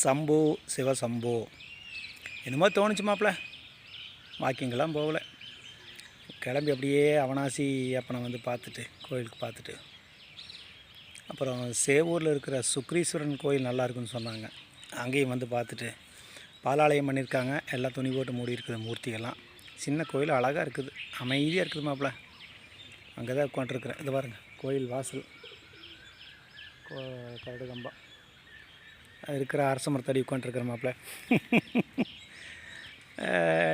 சம்போ சிவசம்போ. என்னமோ தோணுச்சு மாப்பிள்ள, வாக்கிங்கெல்லாம் போகலை. கிளம்பி அப்படியே அவனாசி அப்பனை வந்து பார்த்துட்டு, கோயிலுக்கு பார்த்துட்டு, அப்புறம் சேவூரில் இருக்கிற சுக்ரீஸ்வரன் கோயில் நல்லா இருக்குன்னு சொன்னாங்க, அங்கேயும் வந்து பார்த்துட்டு, பாலாலயம் பண்ணியிருக்காங்க, எல்லாம் துணி போட்டு மூடி இருக்குது மூர்த்திகள்லாம். சின்ன கோயில் அழகாக இருக்குது, அமைதியாக இருக்குது மாப்பிள்ள. அங்கே தான் உட்காண்ட்ருக்குறேன். இது பாருங்கள் கோயில் வாசல், கரடு கம்பா இருக்கிற அரச மரத்தடி உட்காண்ட்ருக்கிற மாப்பிள்ள.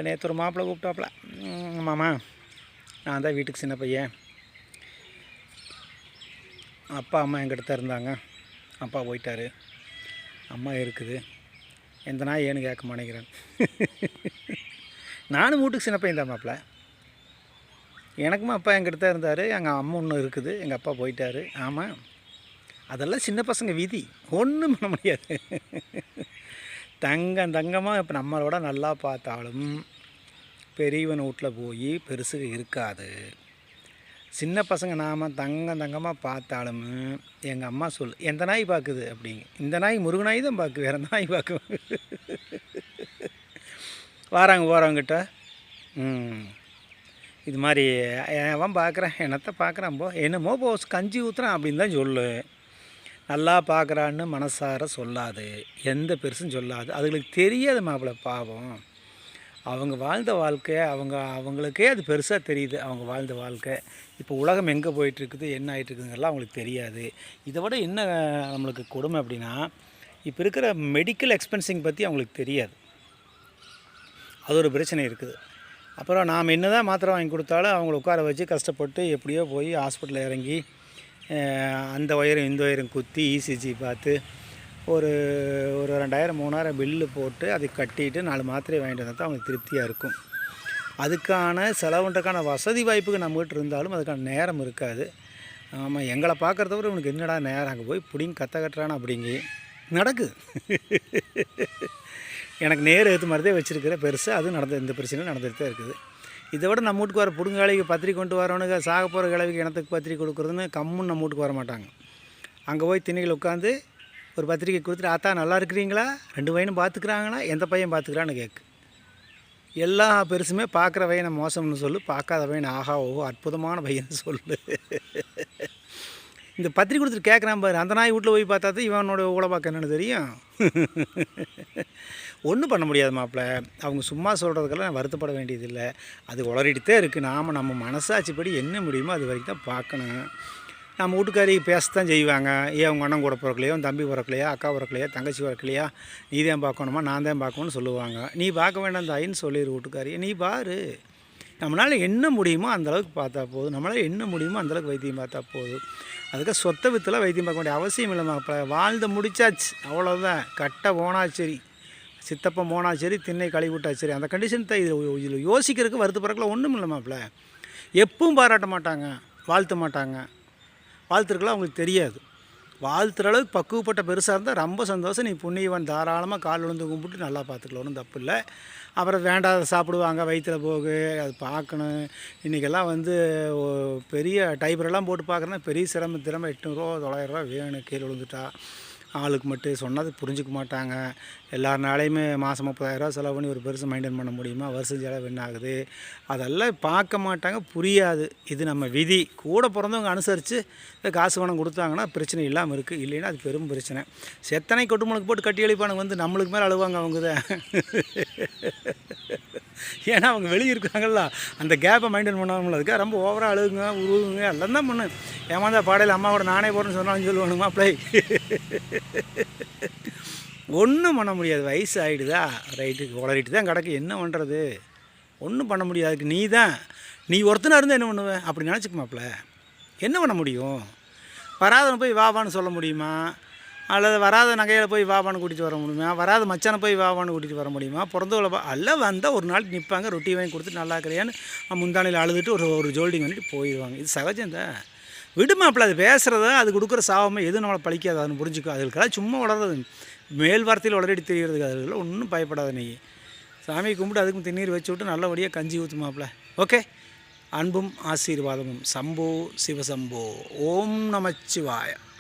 நேற்று ஒரு மாப்பிள்ளை கூப்பிட்டாப்புல, மாமா நான் தான் வீட்டுக்கு சின்ன பையன், அப்பா அம்மா எங்கிட்ட தான் இருந்தாங்க, அப்பா போயிட்டார், அம்மா இருக்குது, எந்த நாய் ஏன்னு கேட்க மாட்டேங்கிறேன். நானும் வீட்டுக்கு சின்ன பையன் தான் மாப்பிள்ள, எனக்குமே அப்பா எங்கிட்ட தான் இருந்தார், எங்கள் அம்மா ஒன்று இருக்குது, எங்கள் அப்பா போயிட்டார். ஆமாம், அதெல்லாம் சின்ன பசங்க விதி, ஒன்றும் பண்ண முடியாது. தங்கமாக இப்போ நம்மளோட நல்லா பார்த்தாலும் பெரியவன் வீட்டில் போய் பெருசுக இருக்காது. சின்ன பசங்க நாம் தங்கமாக பார்த்தாலும் எங்கள் அம்மா எந்த நாய் பார்க்குது அப்படிங்க, இந்த நாய் முருகன் நாய் தான் பார்க்கு, வேறு நாய் பார்க்கு. போகிறவங்கிட்ட இது மாதிரி அவன் பார்க்குறேன், என்னத்தை பார்க்குறான், என்னமோ கஞ்சி ஊற்றுறான் அப்படின்னு தான் சொல்லு. நல்லா பார்க்குறான்னு மனசார சொல்லாது, எந்த பெருசும் சொல்லாது. அதுங்களுக்கு தெரியாது மாப்பிள்ளை, பாவம். அவங்க வாழ்ந்த வாழ்க்கை அவங்களுக்கே அது பெருசாக தெரியுது, அவங்க வாழ்ந்த வாழ்க்கை. இப்போ உலகம் எங்கே போயிட்டுருக்குது, என்ன ஆகிட்டுருக்குதுங்கெல்லாம் அவங்களுக்கு தெரியாது. இதை விட என்ன நம்மளுக்கு கொடுமை அப்படின்னா, இப்போ இருக்கிற மெடிக்கல் எக்ஸ்பென்சிங் பற்றி அவங்களுக்கு தெரியாது, அது ஒரு பிரச்சனை இருக்குது. அப்புறம் நாம் என்ன தான் மாத்திரை வாங்கி கொடுத்தாலும் அவங்கள உட்கார வச்சு கஷ்டப்பட்டு எப்படியோ போய் ஹாஸ்பிட்டலில் இறங்கி அந்த ஒயரும் இந்த ஒயரும் குத்தி இசிஜி பார்த்து ஒரு 2000 3000 பில்லு போட்டு அதை கட்டிட்டு 4 மாத்திரை வாங்கிட்டு வந்தால் தான் அவங்களுக்கு திருப்தியாக இருக்கும். அதுக்கான செலவுன்றக்கான வசதி வாய்ப்புக்கு நம்மகிட்ட இருந்தாலும் அதுக்கான நேரம் இருக்காது. ஆமாம், எங்களை பார்க்குறத இவனுக்கு என்னடா நேரம், அங்கே போய் பிடிங்க கற்றுறானா அப்படிங்கி நடக்குது. எனக்கு நேரம் ஏற்ற மாதிரி தான் வச்சுருக்கிற பெருசு, அதுவும் இந்த பிரச்சனை நடந்துகிட்டு தான் இருக்குது. இதை விட நம்ம வீட்டுக்கு வர புடுங்காளிக்கு பத்திரிக்கை கொண்டு வரவனுங்க சாக போகிற கிழவிக்கு இனத்துக்கு பத்திரிக்கை கொடுக்குறதுன்னு கம்முன்னு நம்ம வீட்டுக்கு வர மாட்டாங்க. அங்கே போய் திண்ணையில் உட்காந்து ஒரு பத்திரிக்கை கொடுத்துட்டு, ஆத்தா நல்லா இருக்கிறீங்களா, 2 பையனும் பார்த்துக்குறாங்களா, எந்த பையன் பார்த்துக்கிறான்னு கேட்கு. எல்லா பெருசுமே பார்க்குற பையனை மோசம்னு சொல்லு, பார்க்காத பையன் ஆஹா ஓஹோ அற்புதமான பையன் சொல்லு. இந்த பத்திரிக்கை கொடுத்துட்டு கேட்குறான் பாரு, அந்த நாய் வீட்டில் போய் பார்த்தா தான் இவனோட ஊழ பார்க்க என்னென்னு தெரியும். ஒன்றும் பண்ண முடியாது மாப்பிள்ள, அவங்க சும்மா சொல்கிறதுக்கெல்லாம் வருத்தப்பட வேண்டியதில்லை, அது உளறிட்டுதான் இருக்குது. நம்ம மனசாட்சிப்படி என்ன முடியுமோ அது வரைக்கும் தான் பார்க்கணும். நம்ம வீட்டுக்காரி பேசத்தான் செய்வாங்க, ஏன் அவங்க அண்ணன் கூட பிறக்கலையோ, தம்பி பிறக்கலையா, அக்கா பிறக்கலையா, தங்கச்சி பிறக்கலையா, நீ தான் பார்க்கணுமா, நான் தான் பார்க்கணும்னு சொல்லுவாங்க. நீ பார்க்க வேண்டாம் தாயின்னு சொல்லிடு வீட்டுக்காரி, நீ பாரு, நம்மளால் என்ன முடியுமோ அந்தளவுக்கு பார்த்தா போதும், நம்மளால் என்ன முடியுமோ அந்தளவுக்கு வைத்தியம் பார்த்தா போதும். அதுக்காக சொத்தை விற்றுலாம் வைத்தியம் பார்க்க வேண்டிய அவசியம் இல்லை மாப்பிள்ள. வாழ்ந்து முடிச்சாச்சு, அவ்வளோதான். கட்ட போனாச்சரி, சித்தப்பன் போனாச்சரி, திண்ணை கழுவி விட்டாச்சரி, அந்த கண்டிஷன் தான். இதில் யோசிக்கிறதுக்கு வருத்தப்படுறதுக்குலாம் ஒன்றும் இல்லை மாப்பிள்ள. எப்பவும் பாராட்ட மாட்டாங்க, வாழ்த்த மாட்டாங்க, வாழ்த்துருக்கலாம் அவங்களுக்கு தெரியாது. வாழ்த்துற அளவுக்கு பக்குவப்பட்ட பெருசாக இருந்தால் ரொம்ப சந்தோஷம். நீ புண்ணியவன், தாராளமாக கால் விழுந்து கும்பிட்டு நல்லா பார்த்துக்கலாம், ஒன்றும் தப்பு இல்லை. அப்புறம் வேண்டாத சாப்பிடுவாங்க, வயிற்றில் போகு, அது பார்க்கணும். இன்றைக்கெல்லாம் பெரிய டைப்பரெல்லாம் போட்டு பார்க்குறேன்னா பெரிய திறமை 800 900 வேணும். கீழே விழுந்துட்டா ஆளுக்கு மட்டும் சொன்னது புரிஞ்சிக்க மாட்டாங்க. எல்லாருனாலையுமே மாதம் 30,000 செலவு பண்ணி ஒரு பெருசு மெயின்டைன் பண்ண முடியுமா, வருஷம் செலவு என்ன ஆகுது, அதெல்லாம் பார்க்க மாட்டாங்க, புரியாது. இது நம்ம விதி. கூட பிறந்தவங்க அனுசரித்து காசு பணம் கொடுத்தாங்கன்னா பிரச்சனை இல்லாமல் இருக்குது, இல்லைன்னா அது பெரும் பிரச்சனை. செத்தனை கொட்டுமனுக்கு போட்டு கட்டி அழிப்பானுங்க நம்மளுக்கு மேலே அழுவாங்க அவங்க தான். ஏன்னா அவங்க வெளியே இருக்காங்கல்ல, அந்த கேப்பை மெயின்டைன் பண்ணாமல் அதுக்காக ரொம்ப ஓவராக அழுகுங்க உருவுங்க எல்லாம் தான் பண்ணு. ஏமாந்தா பாடையில் அம்மாவோட நானே போகிறேன்னு சொன்னாலும் சொல்லுவானுமா பிள்ளை. ஒன்றும் பண்ண முடியாது, வயசு ஆகிடுதா, ரைட்டுக்கு உளறிட்டு தான் கிடக்கு, என்ன பண்ணுறது, ஒன்றும் பண்ண முடியாது. அதுக்கு நீ ஒருத்தனாக இருந்தால் என்ன பண்ணுவேன் அப்படி நினச்சிக்க மாப்பிள்ள. என்ன பண்ண முடியும், வராதவனை போய் வாவான்னு சொல்ல முடியுமா, அல்லது வராத நகையில் போய் வாவான்னு கூட்டிகிட்டு வர முடியுமா, வராத மச்சானை போய் வாவான்னு கூட்டிகிட்டு வர முடியுமா, பிறந்தவளை எல்லாம் வந்தால் ஒரு நாளைக்கு நிற்பாங்க, ரொட்டி வாங்கி கொடுத்துட்டு நல்லா இருக்கிறியான்னு முந்தானையில் அழுதுட்டு ஒரு ஜோல்டிங் பண்ணிட்டு போயிடுவாங்க. இது சகஜம்தான், விடுமாப்பிள்ள. அது பேசுகிறத அது கொடுக்குற சாபமே எதுவும் நம்மளை பழிக்காது, அதுன்னு புரிஞ்சுக்கோ. அதுக்கெல்லாம் சும்மா வளர்றது, மேல் வார்த்தையில் உளறடி தெரியறதுக்கு அதுக்கெல்லாம் ஒன்றும் பயப்படாத. நீ சாமியை கும்பிட்டு அதுக்கும் தண்ணீர் வச்சு விட்டு நல்லபடியாக கஞ்சி ஊற்றுமாப்பிள்ள. ஓகே, அன்பும் ஆசீர்வாதமும். சம்போ சிவசம்போ. ஓம் நமச்சிவாய.